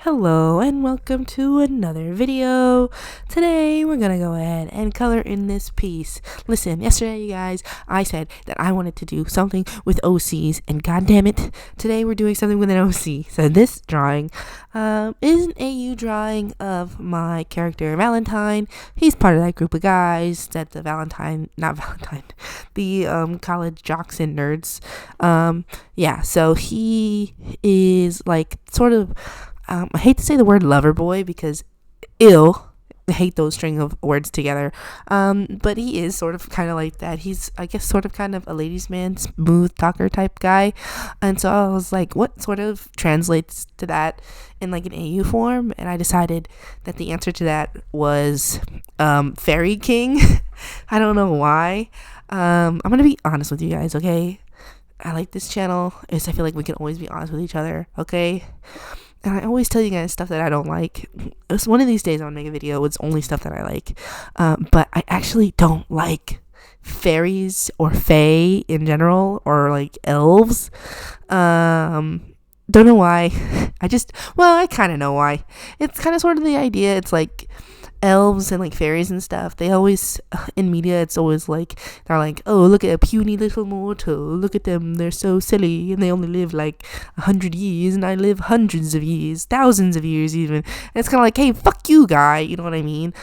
Hello and welcome to another video. Today we're gonna go ahead and color in this piece. Listen, yesterday you guys, I said that I wanted to do something with OCs, and god damn it, today we're doing something with an OC. So this drawing is an AU drawing of my character Valentine. He's part of that group of guys that the college jocks and nerds. So he is like sort of I hate to say the word lover boy because I hate those string of words together. But he is sort of kind of like that. He's, I guess, sort of kind of a ladies' man, smooth talker type guy. And so I was like, what sort of translates to that in like an AU form? And I decided that the answer to that was Fairy King. I don't know why. I'm going to be honest with you guys, okay? I like this channel. I feel like we can always be honest with each other, okay? And I always tell you guys stuff that I don't like. One of these days I'll make a video with only stuff that I like. But I actually don't like fairies or fae in general, or like elves. Don't know why. I kind of know why. It's kind of sort of the idea. It's like elves and like fairies and stuff, they always in media, it's always like they're like, oh, look at a puny little mortal, look at them, they're so silly, and they only live like 100 years and I live hundreds of years, thousands of years even. And it's kind of like, hey, fuck you, guy, you know what I mean?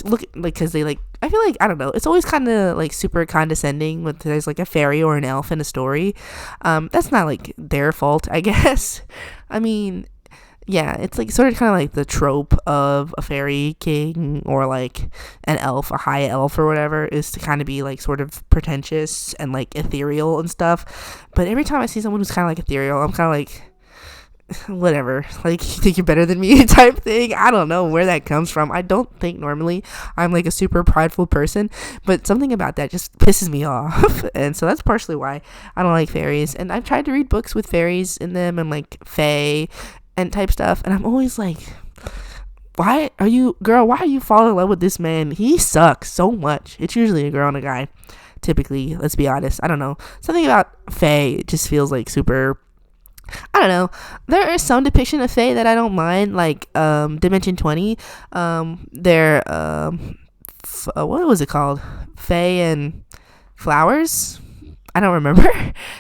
Look at, like, because they like, I feel like, I don't know, it's always kind of like super condescending when there's like a fairy or an elf in a story. That's not like their fault, I guess. I mean, yeah, it's like sort of kind of like the trope of a fairy king or like an elf, a high elf or whatever, is to kind of be like sort of pretentious and like ethereal and stuff. But every time I see someone who's kind of like ethereal, I'm kind of like, whatever, like, you think you're better than me type thing. I don't know where that comes from. I don't think normally I'm like a super prideful person, but something about that just pisses me off. And so that's partially why I don't like fairies. And I've tried to read books with fairies in them and like fae and type stuff, and I'm always like, why are you falling in love with this man? He sucks so much. It's usually a girl and a guy, typically, let's be honest. I don't know, something about fae just feels like super, I don't know. There is some depiction of fae that I don't mind, like Dimension 20. What was it called? Fae and Flowers? I don't remember.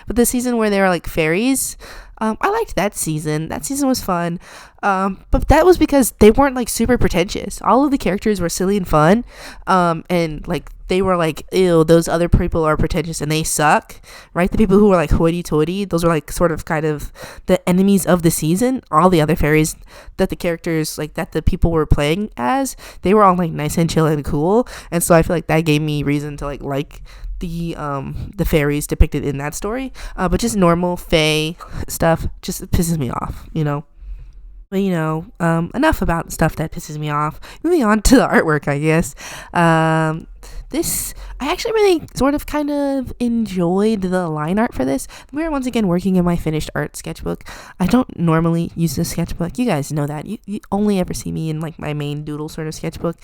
But the season where they were like fairies, I liked that season. That season was fun. But that was because they weren't like super pretentious. All of the characters were silly and fun. And like they were like, ew, those other people are pretentious and they suck, right? The people who were like hoity-toity, those were like sort of kind of the enemies of the season. All the other fairies that the characters, like that the people were playing as, they were all like nice and chill and cool. And so I feel like that gave me reason to like the fairies depicted in that story. But just normal fae stuff just pisses me off, you know. But enough about stuff that pisses me off. Moving on to the artwork, I guess. I actually really sort of kind of enjoyed the line art for this. We are once again working in my finished art sketchbook. I don't normally use this sketchbook. You guys know that. You only ever see me in like my main Doodle sort of sketchbook,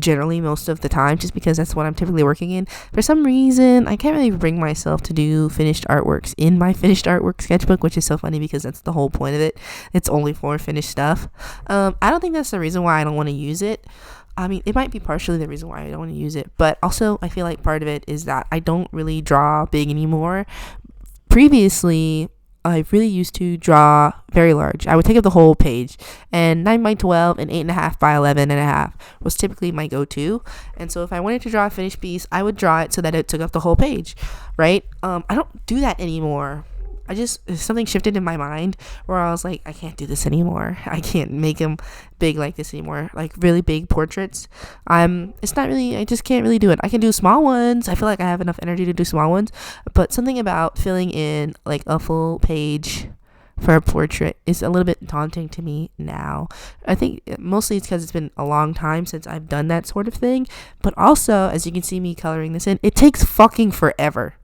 generally most of the time, just because that's what I'm typically working in. For some reason, I can't really bring myself to do finished artworks in my finished artwork sketchbook, which is so funny because that's the whole point of it. It's only for finished stuff. I don't think that's the reason why I don't want to use it. I mean, it might be partially the reason why I don't want to use it, but also I feel like part of it is that I don't really draw big anymore. Previously, I really used to draw very large. I would take up the whole page, and 9 by 12 and 8.5 by 11.5 was typically my go-to. And so if I wanted to draw a finished piece, I would draw it so that it took up the whole page, right? I don't do that anymore. Something shifted in my mind where I was like, I can't do this anymore. I can't make them big like this anymore. Like really big portraits. I just can't really do it. I can do small ones. I feel like I have enough energy to do small ones, but something about filling in like a full page for a portrait is a little bit daunting to me now. I think mostly it's because it's been a long time since I've done that sort of thing, but also, as you can see me coloring this in, it takes fucking forever.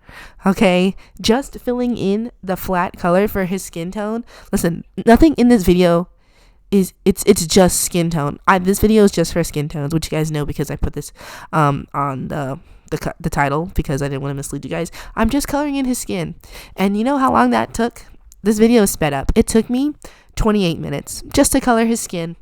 Okay, just filling in the flat color for his skin tone. Listen, nothing in this video it's just skin tone. This video is just for skin tones, which you guys know because I put this on the title because I didn't want to mislead you guys. I'm just coloring in his skin, and you know how long that took? this video is sped up. It took me 28 minutes just to color his skin.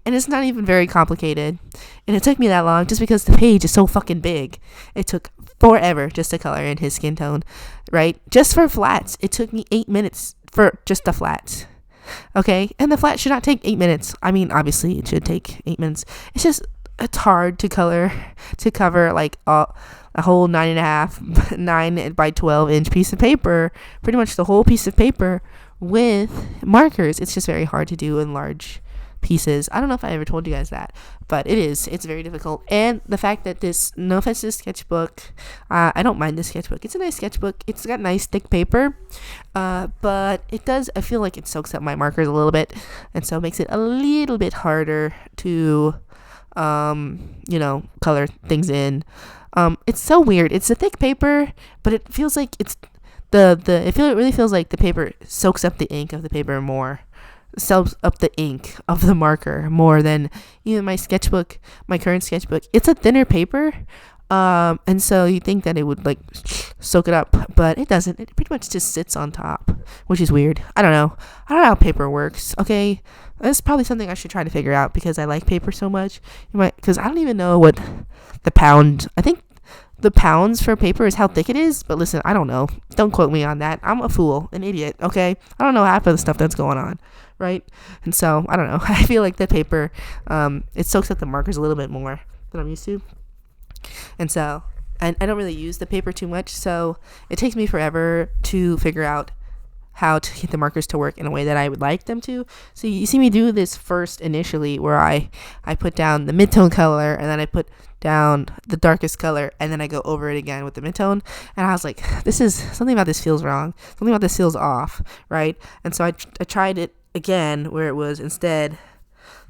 And it's not even very complicated. And it took me that long just because the page is so fucking big. It took forever just to color in his skin tone, right? Just for flats, it took me 8 minutes for just the flats. Okay? And the flat should not take 8 minutes. I mean, obviously, it should take 8 minutes. It's hard to cover like a whole 9 by 12 inch piece of paper, pretty much the whole piece of paper with markers. It's just very hard to do in large pieces. I don't know if I ever told you guys that, but it's very difficult. And the fact that this, no offense to this sketchbook, I don't mind this sketchbook. It's a nice sketchbook. It's got nice thick paper, but I feel like it soaks up my markers a little bit, and so it makes it a little bit harder to color things in. It's so weird. It's a thick paper, but it feels like it really feels like the paper soaks up the ink of the paper more, soaks up the ink of the marker more than even my current sketchbook. It's a thinner paper, and so you think that it would like soak it up, but it doesn't. It pretty much just sits on top, which is weird. I don't know how paper works. Okay, that's probably something I should try to figure out because I like paper so much. Because I don't even know what I think the pounds for paper is how thick it is, but listen, I don't know. Don't quote me on that. I'm a fool, an idiot, okay? I don't know half of the stuff that's going on, right? And so, I don't know. I feel like the paper, it soaks up the markers a little bit more than I'm used to. And so, I don't really use the paper too much, so it takes me forever to figure out how to get the markers to work in a way that I would like them to. So you see me do this first initially where I put down the midtone color and then I put down the darkest color and then I go over it again with the midtone, and I was like, something about this feels wrong, something about this feels off, right? And so I tried it again where it was instead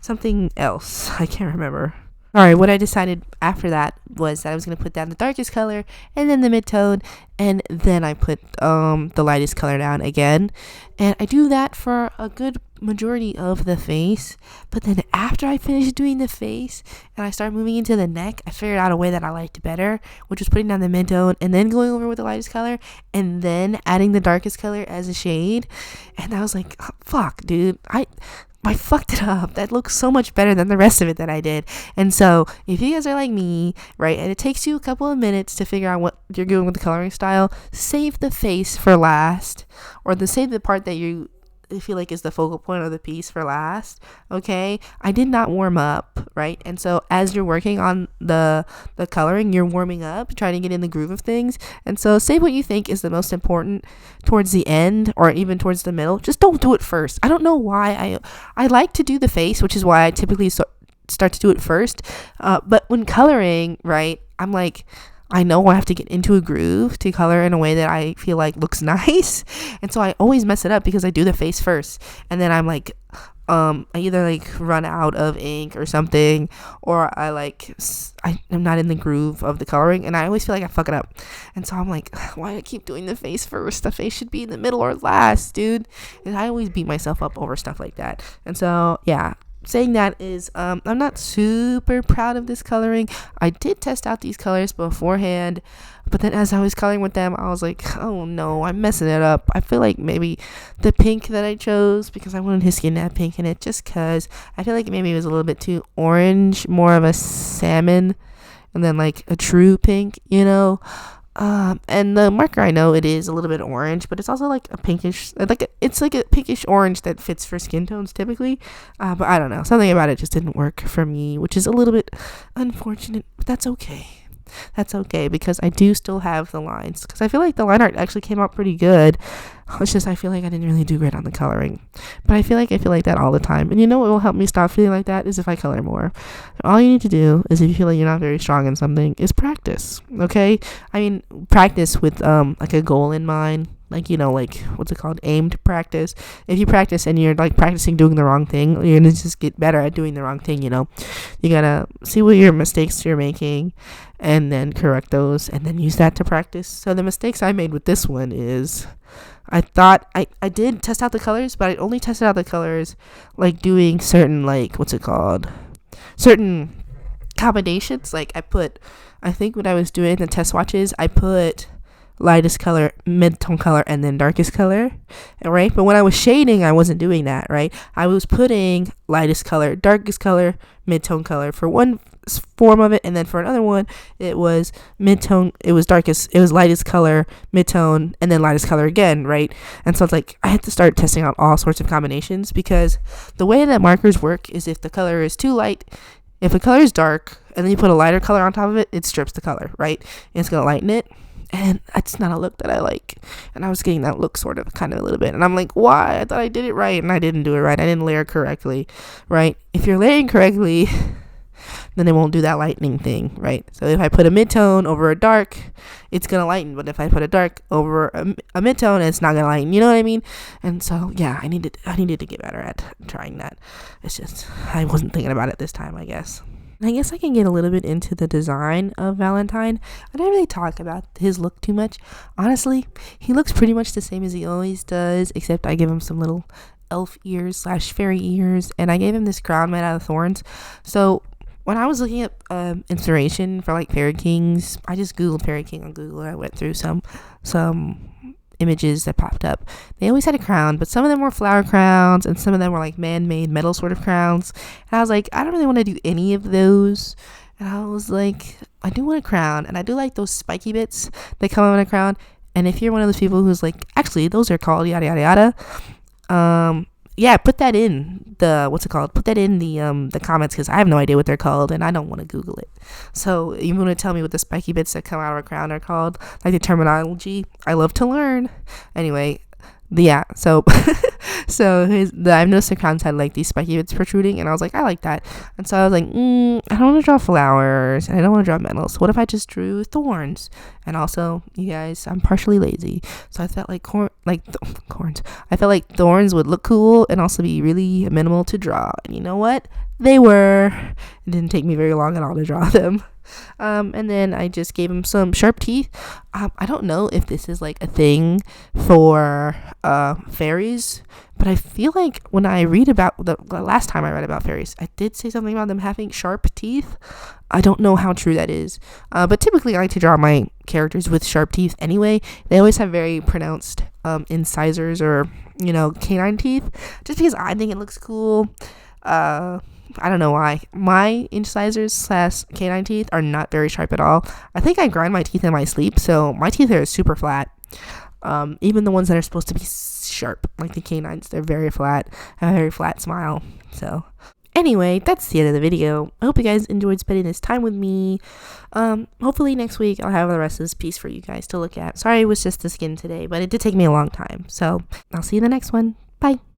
something else. I can't remember. All right, what I decided after that was that I was going to put down the darkest color and then the mid-tone, and then I put the lightest color down again. And I do that for a good majority of the face. But then after I finished doing the face and I started moving into the neck, I figured out a way that I liked better, which was putting down the mid-tone and then going over with the lightest color and then adding the darkest color as a shade. And I was like, oh, fuck, dude. I fucked it up. That looks so much better than the rest of it that I did. And so if you guys are like me, right, and it takes you a couple of minutes to figure out what you're doing with the coloring style, save the face for last, or save the part that you feel like is the focal point of the piece for last. Okay, I did not warm up, right? And so as you're working on the coloring, you're warming up, trying to get in the groove of things. And so save what you think is the most important towards the end or even towards the middle. Just don't do it first. I don't know why I like to do the face, which is why I typically start to do it first, but when coloring, right, I'm like, I know I have to get into a groove to color in a way that I feel like looks nice. And so I always mess it up because I do the face first. And then I'm like, I either like run out of ink or something, or I'm not in the groove of the coloring. And I always feel like I fuck it up. And so I'm like, why do I keep doing the face first? The face should be in the middle or last, dude. And I always beat myself up over stuff like that. And so, yeah. Saying that is, I'm not super proud of this coloring. I did test out these colors beforehand, but then as I was coloring with them, I was like, oh no, I'm messing it up. I feel like maybe the pink that I chose, because I wanted his skin to have pink in it, just because I feel like maybe it was a little bit too orange, more of a salmon, and then like a true pink, and the marker, I know it is a little bit orange, but it's also like a pinkish, it's like a pinkish orange that fits for skin tones typically. But I don't know, something about it just didn't work for me, which is a little bit unfortunate, but that's okay. That's okay, because I do still have the lines, because I feel like the line art actually came out pretty good. It's just I feel like I didn't really do great on the coloring, but I feel like that all the time. And you know what will help me stop feeling like that is if I color more. All you need to do is, if you feel like you're not very strong in something, is practice. Okay, I mean, practice with like a goal in mind. Like, what's it called? Aimed practice. If you practice and you're like practicing doing the wrong thing, you're going to just get better at doing the wrong thing, You got to see what your mistakes you're making and then correct those and then use that to practice. So the mistakes I made with this one is, I thought I did test out the colors, but I only tested out the colors like doing certain, like, certain combinations. Like I think when I was doing the test swatches, I put lightest color, mid-tone color, and then darkest color, right? But when I was shading, I wasn't doing that, right? I was putting lightest color, darkest color, mid-tone color for one form of it, and then for another one it was mid-tone, it was lightest color, mid-tone, and then lightest color again, right? And so it's like I had to start testing out all sorts of combinations, because the way that markers work is if the color is too light, if a color is dark and then you put a lighter color on top of it, it strips the color, right? And it's gonna lighten it, and that's not a look that I like. And I was getting that look sort of kind of a little bit, and I'm like, why? I thought I did it right, and I didn't do it right. I didn't layer correctly, right? If you're layering correctly, then it won't do that lightening thing, right? So if I put a mid-tone over a dark, it's gonna lighten. But if I put a dark over a mid-tone, it's not gonna lighten. You know what I mean? And so yeah, I needed to get better at trying that. It's just I wasn't thinking about it this time, I guess. And I guess I can get a little bit into the design of Valentine. I don't really talk about his look too much. Honestly, he looks pretty much the same as he always does, except I give him some little elf ears / fairy ears, and I gave him this crown made out of thorns. So when I was looking at inspiration for like fairy kings, I just googled fairy king on Google, and I went through some images that popped up. They always had a crown, but some of them were flower crowns and some of them were like man-made metal sort of crowns, and I was like, I don't really want to do any of those. And I was like, I do want a crown, and I do like those spiky bits that come on a crown. And if you're one of those people who's like, actually those are called yada yada yada, yeah, put that in the comments, because I have no idea what they're called and I don't want to Google it. So you want to tell me what the spiky bits that come out of a crown are called, like the terminology? I love to learn. Anyway, yeah, so I've noticed the crowns had like these spiky bits protruding, and I was like, I like that. And so I was like, I don't want to draw flowers and I don't want to draw metals. What if I just drew thorns? And also, you guys, I'm partially lazy, so I felt like corns. I felt like thorns would look cool and also be really minimal to draw. And you know what? They were. It didn't take me very long at all to draw them. And then I just gave him some sharp teeth. I don't know if this is like a thing for fairies, but I feel like when I read about the last time I read about fairies, I did say something about them having sharp teeth. I don't know how true that is, but typically I like to draw my characters with sharp teeth anyway. They always have very pronounced incisors or canine teeth, just because I think it looks cool. I don't know why. My incisors / canine teeth are not very sharp at all. I think I grind my teeth in my sleep, so my teeth are super flat. Even the ones that are supposed to be sharp, like the canines, they're very flat. I have a very flat smile. So anyway, that's the end of the video. I hope you guys enjoyed spending this time with me. Hopefully next week I'll have the rest of this piece for you guys to look at. Sorry it was just the skin today, but it did take me a long time. So I'll see you in the next one. Bye.